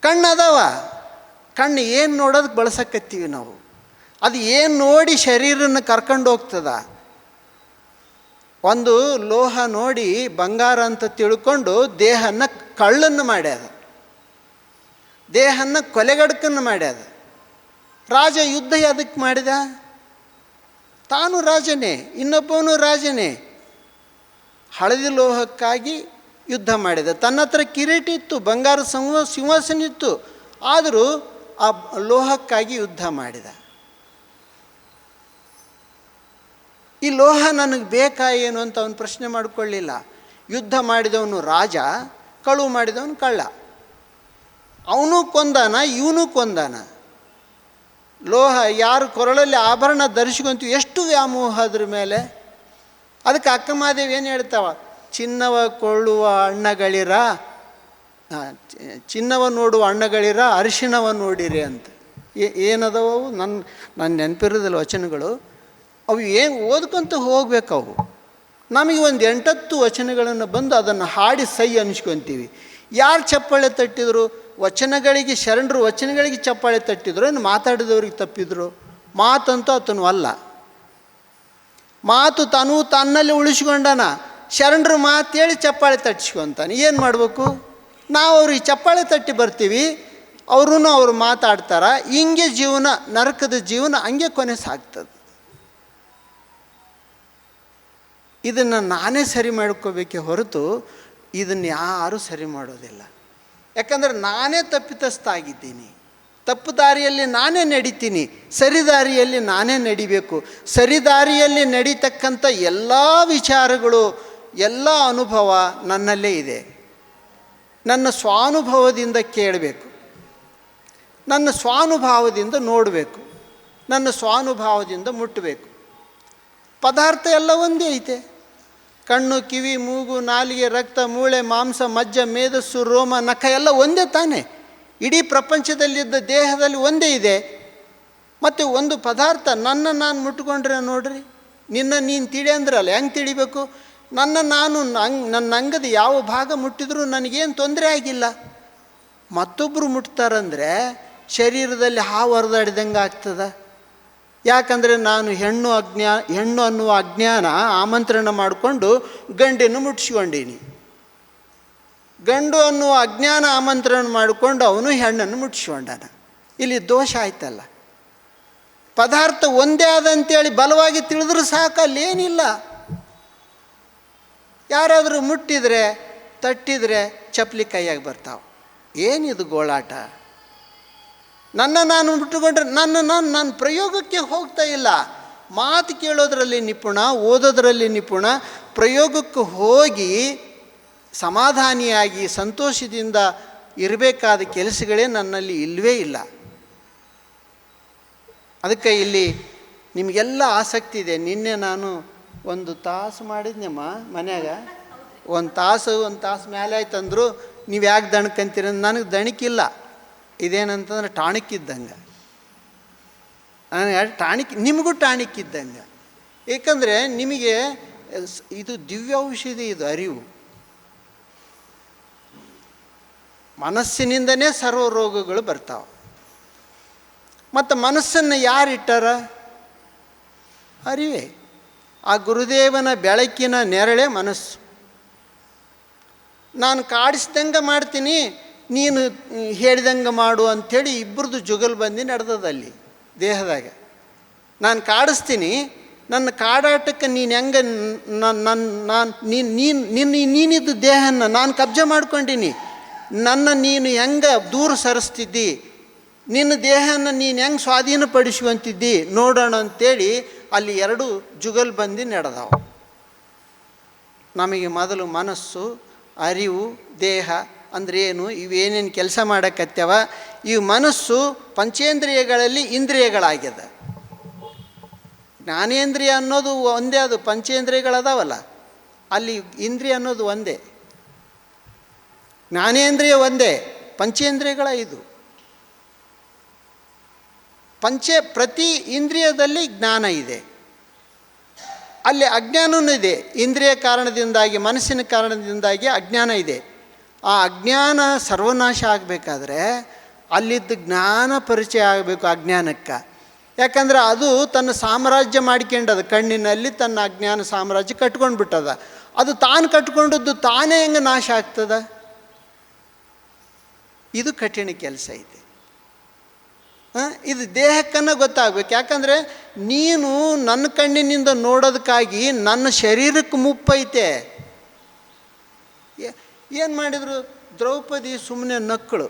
ಕಣ್ಣು ಅದಾವ. ಕಣ್ಣು ಏನು ನೋಡೋದಕ್ಕೆ ಬಳಸಕತ್ತೀವಿ ನಾವು. ಅದು ಏನು ನೋಡಿ ಶರೀರನ ಕರ್ಕೊಂಡು ಹೋಗ್ತದ? ಒಂದು ಲೋಹ ನೋಡಿ ಬಂಗಾರ ಅಂತ ತಿಳ್ಕೊಂಡು ದೇಹನ ಕಳ್ಳನ್ನು ಮಾಡ್ಯಾದ, ದೇಹನ ಕೊಲೆಗಡಕನ್ನು ಮಾಡ್ಯಾದ. ರಾಜ ಯುದ್ಧ ಅದಕ್ಕೆ ಮಾಡಿದ? ತಾನು ರಾಜನೇ, ಇನ್ನೊಬ್ಬವನು ರಾಜನೇ. ಹಳದಿ ಲೋಹಕ್ಕಾಗಿ ಯುದ್ಧ ಮಾಡಿದ. ತನ್ನ ಹತ್ರ ಕಿರೀಟ ಇತ್ತು, ಬಂಗಾರ ಸಿಂಹಾಸನ ಇತ್ತು, ಆದರೂ ಆ ಲೋಹಕ್ಕಾಗಿ ಯುದ್ಧ ಮಾಡಿದ. ಈ ಲೋಹ ನನಗೆ ಬೇಕಾ ಏನು ಅಂತ ಅವನು ಪ್ರಶ್ನೆ ಮಾಡಿಕೊಳ್ಳಿಲ್ಲ. ಯುದ್ಧ ಮಾಡಿದವನು ರಾಜ, ಕಳುವು ಮಾಡಿದವನು ಕಳ್ಳ. ಅವನು ಕೊಂದಾನ, ಇವನು ಕೊಂದಾನ. ಲೋಹ ಯಾರು ಕೊರಳಲ್ಲಿ ಆಭರಣ ಧರಿಸ್ಕೊಂತೀವಿ, ಎಷ್ಟು ವ್ಯಾಮೋಹ ಅದ್ರ ಮೇಲೆ. ಅದಕ್ಕೆ ಅಕ್ಕಮಾದೇವಿ ಏನು ಹೇಳ್ತಾವ? ಚಿನ್ನವ ಕೊಳ್ಳುವ ಅಣ್ಣಗಳಿರ, ಚಿನ್ನವ ನೋಡುವ ಅಣ್ಣಗಳಿರ, ಅರಿಶಿಣವ ನೋಡಿರಿ ಅಂತ. ಏನದವು? ನನ್ನ ನೆನಪಿರೋದಿಲ್ಲ ವಚನಗಳು. ಅವು ಏನು ಓದ್ಕೊಂತ ಹೋಗ್ಬೇಕು. ಅವು ನಮಗೆ ಒಂದು 8-10 ವಚನಗಳನ್ನು ಬಂದು ಅದನ್ನು ಹಾಡಿ ಸೈ ಅನಿಸ್ಕೊತೀವಿ. ಯಾರು ಚಪ್ಪಾಳೆ ತಟ್ಟಿದ್ರು? ವಚನಗಳಿಗೆ, ಶರಣರು ವಚನಗಳಿಗೆ ಚಪ್ಪಾಳೆ ತಟ್ಟಿದ್ರು, ಏನು ಮಾತಾಡಿದವ್ರಿಗೆ ತಪ್ಪಿದ್ರು? ಮಾತಂತೂ ಆತನು ಅಲ್ಲ. ಮಾತು ತನ್ನಲ್ಲಿ ಉಳಿಸ್ಕೊಂಡನ. ಶರಣರು ಮಾತೇಳಿ ಚಪ್ಪಾಳೆ ತಟ್ಟಿಸ್ಕೊಂತಾನೆ. ಏನು ಮಾಡಬೇಕು ನಾವು? ಅವ್ರಿಗೆ ಚಪ್ಪಾಳೆ ತಟ್ಟಿ ಬರ್ತೀವಿ, ಅವ್ರು ಮಾತಾಡ್ತಾರ. ಹಿಂಗೆ ಜೀವನ, ನರಕದ ಜೀವನ ಹಂಗೆ ಕೊನೆ ಸಾಗ್ತದೆ. ಇದನ್ನು ನಾನೇ ಸರಿ ಮಾಡ್ಕೋಬೇಕೇ ಹೊರತು ಇದನ್ನು ಯಾರೂ ಸರಿ ಮಾಡೋದಿಲ್ಲ. ಯಾಕಂದರೆ ನಾನೇ ತಪ್ಪಿತಸ್ಥ ಆಗಿದ್ದೀನಿ. ತಪ್ಪು ದಾರಿಯಲ್ಲಿ ನಾನೇ ನಡಿತೀನಿ, ಸರಿ ದಾರಿಯಲ್ಲಿ ನಾನೇ ನಡಿಬೇಕು. ಸರಿ ದಾರಿಯಲ್ಲಿ ನಡೀತಕ್ಕಂಥ ಎಲ್ಲ ವಿಚಾರಗಳು, ಎಲ್ಲ ಅನುಭವ ನನ್ನಲ್ಲೇ ಇದೆ. ನನ್ನ ಸ್ವಾನುಭವದಿಂದ ಕೇಳಬೇಕು, ನನ್ನ ಸ್ವಾನುಭಾವದಿಂದ ನೋಡಬೇಕು, ನನ್ನ ಸ್ವಾನುಭಾವದಿಂದ ಮುಟ್ಟಬೇಕು. ಪದಾರ್ಥ ಎಲ್ಲ ಒಂದೇ ಐತೆ. ಕಣ್ಣು, ಕಿವಿ, ಮೂಗು, ನಾಲಿಗೆ, ರಕ್ತ, ಮೂಳೆ, ಮಾಂಸ, ಮಜ್ಜ, ಮೇಧಸ್ಸು, ರೋಮ, ನಖ ಎಲ್ಲ ಒಂದೇ ತಾನೇ. ಇಡೀ ಪ್ರಪಂಚದಲ್ಲಿದ್ದ ದೇಹದಲ್ಲಿ ಒಂದೇ ಇದೆ. ಮತ್ತು ಒಂದು ಪದಾರ್ಥ ನನ್ನ ನಾನು ಮುಟ್ಕೊಂಡ್ರೆ ನೋಡ್ರಿ, ನಿನ್ನ ನೀನು ತಿಳಿ ಅಂದ್ರಲ್ಲ, ಹೆಂಗೆ ತಿಳಿಬೇಕು? ನನ್ನ ಅಂಗದ ಯಾವ ಭಾಗ ಮುಟ್ಟಿದ್ರೂ ನನಗೇನು ತೊಂದರೆ ಆಗಿಲ್ಲ. ಮತ್ತೊಬ್ಬರು ಮುಟ್ತಾರಂದರೆ ಶರೀರದಲ್ಲಿ ಹಾವು ಹರಿದಾಡಿದಂಗೆ ಆಗ್ತದೆ. ಯಾಕಂದರೆ ನಾನು ಹೆಣ್ಣು ಅನ್ನುವ ಅಜ್ಞಾನ ಆಮಂತ್ರಣ ಮಾಡಿಕೊಂಡು ಗಂಡನ್ನು ಮುಟ್ಟಿಸ್ಕೊಂಡೀನಿ. ಗಂಡು ಅನ್ನುವ ಅಜ್ಞಾನ ಆಮಂತ್ರಣ ಮಾಡಿಕೊಂಡು ಅವನು ಹೆಣ್ಣನ್ನು ಮುಟ್ಟಿಸ್ಕೊಂಡಾನ. ಇಲ್ಲಿ ದೋಷ ಆಯ್ತಲ್ಲ. ಪದಾರ್ಥ ಒಂದೇ ಆದಂತೇಳಿ ಬಲವಾಗಿ ತಿಳಿದ್ರೂ ಸಾಕು, ಅಲ್ಲೇನಿಲ್ಲ. ಯಾರಾದರೂ ಮುಟ್ಟಿದರೆ ತಟ್ಟಿದರೆ ಚಪ್ಪಲಿ ಕೈಯಾಗಿ ಬರ್ತಾವೆ. ಏನಿದು ಗೋಳಾಟ? ನಾನು ಬಿಟ್ಟುಕೊಂಡ್ರೆ ನಾನು ಪ್ರಯೋಗಕ್ಕೆ ಹೋಗ್ತಾ ಇಲ್ಲ. ಮಾತು ಕೇಳೋದ್ರಲ್ಲಿ ನಿಪುಣ, ಓದೋದ್ರಲ್ಲಿ ನಿಪುಣ. ಪ್ರಯೋಗಕ್ಕೆ ಹೋಗಿ ಸಮಾಧಾನಿಯಾಗಿ ಸಂತೋಷದಿಂದ ಇರಬೇಕಾದ ಕೆಲಸಗಳೇ ನನ್ನಲ್ಲಿ ಇಲ್ಲವೇ ಇಲ್ಲ. ಅದಕ್ಕೆ ಇಲ್ಲಿ ನಿಮಗೆಲ್ಲ ಆಸಕ್ತಿ ಇದೆ. ನಿನ್ನೆ ನಾನು 1 ತಾಸು ಮಾಡಿದ್ನಮ್ಮ ಮನ್ಯಾಗ. 1 ತಾಸು ಮೇಲೆ ಆಯ್ತಂದ್ರು. ನೀವು ಯಾಕೆ ದಣಕಂತೀರ? ನನಗೆ ದಣಿಕಿಲ್ಲ. ಇದೇನಂತಂದ್ರೆ ಟಾಣಿಕ್ ಇದ್ದಂಗೆ. ನಿಮಗೂ ಟಾಣಿಕ್ ಇದ್ದಂಗೆ. ಏಕೆಂದರೆ ನಿಮಗೆ ಇದು ದಿವ್ಯೌಷಧಿ, ಇದು ಅರಿವು. ಮನಸ್ಸಿನಿಂದನೇ ಸರ್ವ ರೋಗಗಳು ಬರ್ತಾವೆ. ಮತ್ತು ಮನಸ್ಸನ್ನು ಯಾರಿಟ್ಟಾರ? ಅರಿವೇ. ಆ ಗುರುದೇವನ ಬೆಳಕಿನ ನೆರಳೇ ಮನಸ್ಸು. ನಾನು ಕಾಡಿಸ್ದಂಗೆ ಮಾಡ್ತೀನಿ, ನೀನು ಹೇಳಿದಂಗೆ ಮಾಡು ಅಂಥೇಳಿ ಇಬ್ಬರದು ಜುಗಲ್ಬಂದಿ ನಡೆದದಲ್ಲಿ ದೇಹದಾಗ. ನಾನು ಕಾಡಿಸ್ತೀನಿ, ನನ್ನ ಕಾಡಾಟಕ್ಕೆ ನೀನು ಹೆಂಗೆ ನೀನಿದ್ದು ದೇಹನ ನಾನು ಕಬ್ಜೆ ಮಾಡ್ಕೊಂಡೀನಿ, ನೀನು ಹೆಂಗೆ ದೂರ ಸರಿಸ್ತಿದ್ದಿ, ನಿನ್ನ ದೇಹನ ನೀನು ಹೆಂಗೆ ಸ್ವಾಧೀನಪಡಿಸುವಂತಿದ್ದಿ ನೋಡೋಣ ಅಂಥೇಳಿ ಅಲ್ಲಿ 2 ಜುಗಲ್ಬಂದಿ ನಡೆದವು. ನಮಗೆ ಮೊದಲು ಮನಸ್ಸು, ಅರಿವು, ದೇಹ ಅಂದರೆ ಏನು, ಇವೇನೇನು ಕೆಲಸ ಮಾಡಕತ್ಯಾವ. ಈ ಮನಸ್ಸು ಪಂಚೇಂದ್ರಿಯಗಳಲ್ಲಿ ಇಂದ್ರಿಯಗಳಾಗ್ಯದ. ಜ್ಞಾನೇಂದ್ರಿಯ ಅನ್ನೋದು ಒಂದೇ, ಅದು ಪಂಚೇಂದ್ರಿಯಗಳದಾವಲ್ಲ, ಅಲ್ಲಿ ಇಂದ್ರಿಯ ಅನ್ನೋದು ಒಂದೇ. ಜ್ಞಾನೇಂದ್ರಿಯ ಒಂದೇ, ಪಂಚೇಂದ್ರಿಯಗಳ 5. ಪ್ರತಿ ಇಂದ್ರಿಯದಲ್ಲಿ ಜ್ಞಾನ ಇದೆ, ಅಲ್ಲಿ ಅಜ್ಞಾನವೂ ಇದೆ. ಇಂದ್ರಿಯ ಕಾರಣದಿಂದಾಗಿ, ಮನಸ್ಸಿನ ಕಾರಣದಿಂದಾಗಿ ಅಜ್ಞಾನ ಇದೆ. ಆ ಅಜ್ಞಾನ ಸರ್ವನಾಶ ಆಗಬೇಕಾದ್ರೆ ಅಲ್ಲಿದ್ದ ಜ್ಞಾನ ಪರಿಚಯ ಆಗಬೇಕು ಅಜ್ಞಾನಕ್ಕೆ. ಯಾಕಂದರೆ ಅದು ತನ್ನ ಸಾಮ್ರಾಜ್ಯ ಮಾಡ್ಕೊಂಡದ, ಕಣ್ಣಿನಲ್ಲಿ ತನ್ನ ಅಜ್ಞಾನ ಸಾಮ್ರಾಜ್ಯ ಕಟ್ಕೊಂಡು ಬಿಟ್ಟದ. ಅದು ತಾನು ಕಟ್ಕೊಂಡದ್ದು ತಾನೇ ಹೆಂಗೆ ನಾಶ ಆಗ್ತದ? ಇದು ಕಠಿಣ ಕೆಲಸ ಇದೆ. ಇದು ದೇಹಕ್ಕನ್ನು ಗೊತ್ತಾಗಬೇಕು. ಯಾಕಂದರೆ ನೀನು ನನ್ನ ಕಣ್ಣಿನಿಂದ ನೋಡೋದಕ್ಕಾಗಿ ನನ್ನ ಶರೀರಕ್ಕೆ ಮುಪ್ಪೈತೆ. ಏನು ಮಾಡಿದರು? ದ್ರೌಪದಿ ಸುಮ್ಮನೆ ನಕ್ಕಳು.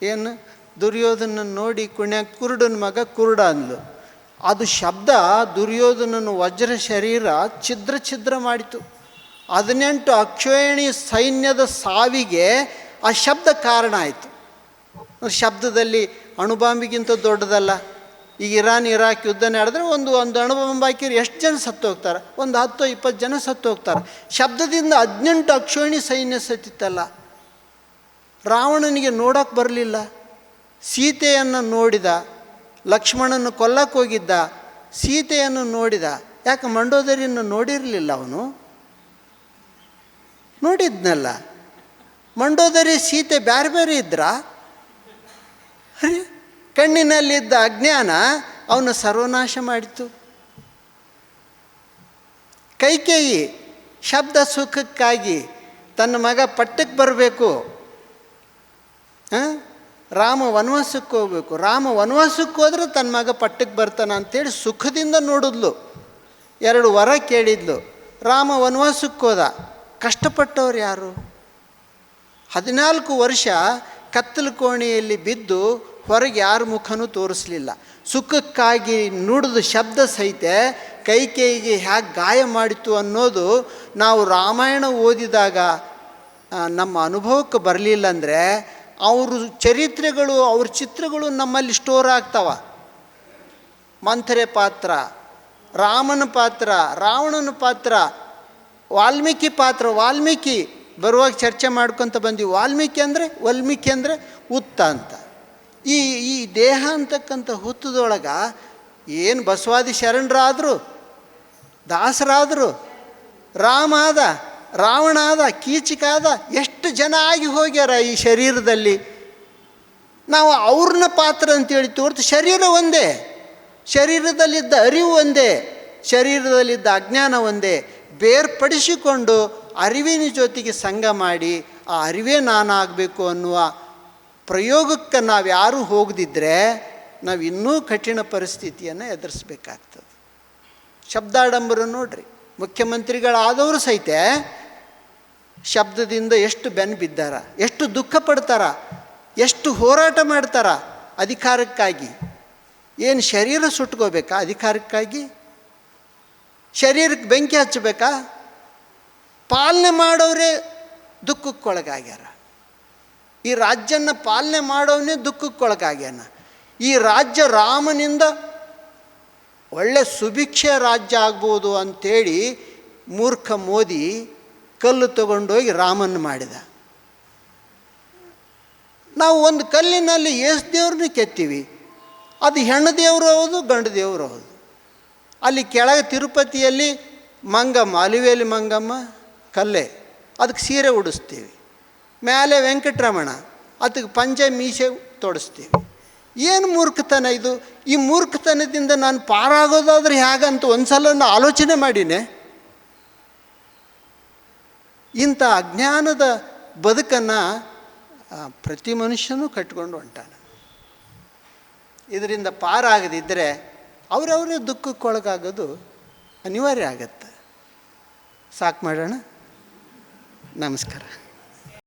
ಏನು? ದುರ್ಯೋಧನ ನೋಡಿ ಕುರುಡನ ಮಗ ಕುರುಡ ಅಂದ್ಲು. ಅದು ಶಬ್ದ ದುರ್ಯೋಧನನ ವಜ್ರ ಶರೀರ ಛಿದ್ರ ಮಾಡಿತು. 18 ಅಕ್ಷೋಹಿಣಿ ಸೈನ್ಯದ ಸಾವಿಗೆ ಆ ಶಬ್ದ ಕಾರಣ ಆಯಿತು. ಶಬ್ದದಲ್ಲಿ ಅಣುಬಾಂಬಿಗಿಂತ ದೊಡ್ಡದಲ್ಲ. ಈಗ ಇರಾಕ್ ಯುದ್ಧ ನಡೆದ್ರೆ ಒಂದು ಅಣುಬಾಂಬ್ ಹಾಕಿದ್ರೆ ಎಷ್ಟು ಜನ ಸತ್ತು ಹೋಗ್ತಾರೆ? ಒಂದು 10-20 ಜನ ಸತ್ತು ಹೋಗ್ತಾರೆ. ಶಬ್ದದಿಂದ 18 ಅಕ್ಷೋಹಿಣಿ ಸೈನ್ಯ ಸತ್ತಿತ್ತಲ್ಲ. ರಾವಣನಿಗೆ ನೋಡೋಕ್ಕೆ ಬರಲಿಲ್ಲ. ಸೀತೆಯನ್ನು ನೋಡಿದ, ಲಕ್ಷ್ಮಣನ ಕೊಲ್ಲಕ್ಕೆ ಹೋಗಿದ್ದ, ಸೀತೆಯನ್ನು ನೋಡಿದ. ಯಾಕೆ? ಮಂಡೋದರಿಯನ್ನು ನೋಡಿರಲಿಲ್ಲ ಅವನು. ನೋಡಿದ್ನಲ್ಲ. ಮಂಡೋದರಿ ಸೀತೆ ಬೇರೆ ಇದ್ರಾ? ಕಣ್ಣಿನಲ್ಲಿದ್ದ ಅಜ್ಞಾನ ಅವನು ಸರ್ವನಾಶ ಮಾಡಿತು. ಕೈಕೇಯಿ ಶಬ್ದ ಸುಖಕ್ಕಾಗಿ ತನ್ನ ಮಗ ಪಟ್ಟಕ್ಕೆ ಬರಬೇಕು, ರಾಮ ವನವಾಸಕ್ಕೆ ಹೋಗ್ಬೇಕು, ರಾಮ ವನವಾಸಕ್ಕೆ ಹೋದ್ರೆ ತನ್ನ ಮಗ ಪಟ್ಟಕ್ಕೆ ಬರ್ತಾನೆ ಅಂಥೇಳಿ ಸುಖದಿಂದ ನೋಡಿದ್ಲು. 2 ವರ ಕೇಳಿದ್ಲು. ರಾಮ ವನವಾಸಕ್ಕೆ ಹೋದ. ಕಷ್ಟಪಟ್ಟವ್ರು ಯಾರು? 14 ವರ್ಷ ಕತ್ತಲು ಕೋಣೆಯಲ್ಲಿ ಬಿದ್ದು ಹೊರಗೆ ಯಾರ ಮುಖನೂ ತೋರಿಸಲಿಲ್ಲ. ಸುಖಕ್ಕಾಗಿ ನುಡಿದ ಶಬ್ದ ಸಹಿತ ಕೈಕೇಯಿಗೆ ಹೇಗೆ ಗಾಯ ಮಾಡಿತು ಅನ್ನೋದು ನಾವು ರಾಮಾಯಣ ಓದಿದಾಗ ನಮ್ಮ ಅನುಭವಕ್ಕೆ ಬರಲಿಲ್ಲ ಅಂದರೆ ಅವ್ರ ಚರಿತ್ರೆಗಳು, ಅವ್ರ ಚಿತ್ರಗಳು ನಮ್ಮಲ್ಲಿ ಸ್ಟೋರ್ ಆಗ್ತಾವ. ಮಂಥರೆ ಪಾತ್ರ, ರಾಮನ ಪಾತ್ರ, ರಾವಣನ ಪಾತ್ರ, ವಾಲ್ಮೀಕಿ ಪಾತ್ರ, ವಾಲ್ಮೀಕಿ ಬರುವಾಗ ಚರ್ಚೆ ಮಾಡ್ಕೊತ ಬಂದೀವಿ. ವಾಲ್ಮೀಕಿ ಅಂದರೆ ಹುತ್ತ ಅಂತ. ಈ ಈ ದೇಹ ಅಂತಕ್ಕಂಥ ಹುತ್ತದೊಳಗೆ ಏನು ಬಸವಾದಿ ಶರಣರಾದರು, ದಾಸರಾದರು, ರಾಮ ಆದ, ರಾವಣ ಆದ, ಕೀಚಕ ಆದ, ಎಷ್ಟು ಜನ ಆಗಿ ಹೋಗ್ಯಾರ ಈ ಶರೀರದಲ್ಲಿ. ನಾವು ಅವ್ರನ್ನ ಪಾತ್ರ ಅಂತೇಳಿ ತೋರ್ತು. ಶರೀರ ಒಂದೇ, ಶರೀರದಲ್ಲಿದ್ದ ಅರಿವು ಒಂದೇ, ಶರೀರದಲ್ಲಿದ್ದ ಅಜ್ಞಾನ ಒಂದೇ. ಬೇರ್ಪಡಿಸಿಕೊಂಡು ಅರಿವಿನ ಜೊತೆಗೆ ಸಂಗ ಮಾಡಿ ಆ ಅರಿವೇ ನಾನಾಗಬೇಕು ಅನ್ನುವ ಪ್ರಯೋಗಕ್ಕೆ ನಾವು ಯಾರೂ ಹೋಗದಿದ್ದರೆ ನಾವು ಇನ್ನೂ ಕಠಿಣ ಪರಿಸ್ಥಿತಿಯನ್ನು ಎದುರಿಸ್ಬೇಕಾಗ್ತದೆ. ಶಬ್ದಾಡಂಬರ ನೋಡ್ರಿ, ಮುಖ್ಯಮಂತ್ರಿಗಳಾದವರು ಸಹಿತ ಶಬ್ದದಿಂದ ಎಷ್ಟು ಬೆನ್ನು ಬಿದ್ದಾರ, ಎಷ್ಟು ದುಃಖ ಪಡ್ತಾರ, ಎಷ್ಟು ಹೋರಾಟ ಮಾಡ್ತಾರ ಅಧಿಕಾರಕ್ಕಾಗಿ. ಏನು ಶರೀರ ಸುಟ್ಕೋಬೇಕಾ ಅಧಿಕಾರಕ್ಕಾಗಿ? ಶರೀರಕ್ಕೆ ಬೆಂಕಿ ಹಚ್ಚಬೇಕಾ? ಪಾಲನೆ ಮಾಡೋರೇ ದುಃಖಕ್ಕೊಳಗಾಗ್ಯಾರ. ಈ ರಾಜ್ಯನ ಪಾಲನೆ ಮಾಡೋವನೇ ದುಃಖಕ್ಕೊಳಗಾಗ್ಯಾನ. ಈ ರಾಜ್ಯ ರಾಮನಿಂದ ಒಳ್ಳೆ ಸುಭಿಕ್ಷೆ ರಾಜ್ಯ ಆಗ್ಬೋದು ಅಂಥೇಳಿ ಮೂರ್ಖ ಮೋದಿ ಕಲ್ಲು ತಗೊಂಡೋಗಿ ರಾಮನ್ ಮಾಡಿದ. ನಾವು ಒಂದು ಕಲ್ಲಿನಲ್ಲಿ ಏಸು ದೇವ್ರನ್ನ ಕೆತ್ತೀವಿ. ಅದು ಹೆಣ್ಣು ದೇವರು ಹೌದು, ಗಂಡು ದೇವರು ಹೌದು. ಅಲ್ಲಿ ಕೆಳಗೆ ತಿರುಪತಿಯಲ್ಲಿ ಮಂಗಮ್ಮ, ಅಲಿವೇಲಿ ಮಂಗಮ್ಮ ಕಲ್ಲೇ, ಅದಕ್ಕೆ ಸೀರೆ ಉಡಿಸ್ತೀವಿ. ಮೇಲೆ ವೆಂಕಟರಮಣ, ಅದಕ್ಕೆ ಪಂಜೆ ಮೀಸೆ ತೊಡಿಸ್ತೀವಿ. ಏನು ಮೂರ್ಖತನ ಇದು? ಈ ಮೂರ್ಖತನದಿಂದ ನಾನು ಪಾರಾಗೋದಾದ್ರೆ ಹೇಗಂತ ಒಂದು ಸಲ ಆಲೋಚನೆ ಮಾಡಿನೇ. ಇಂಥ ಅಜ್ಞಾನದ ಬದುಕನ್ನು ಪ್ರತಿ ಮನುಷ್ಯನೂ ಕಟ್ಕೊಂಡು ಹೊಂಟಾನೆ. ಇದರಿಂದ ಪಾರಾಗದಿದ್ದರೆ ಅವರವರೇ ದುಃಖಕ್ಕೊಳಗಾಗೋದು ಅನಿವಾರ್ಯ ಆಗತ್ತೆ. ಸಾಕು ಮಾಡೋಣ. ನಮಸ್ಕಾರ.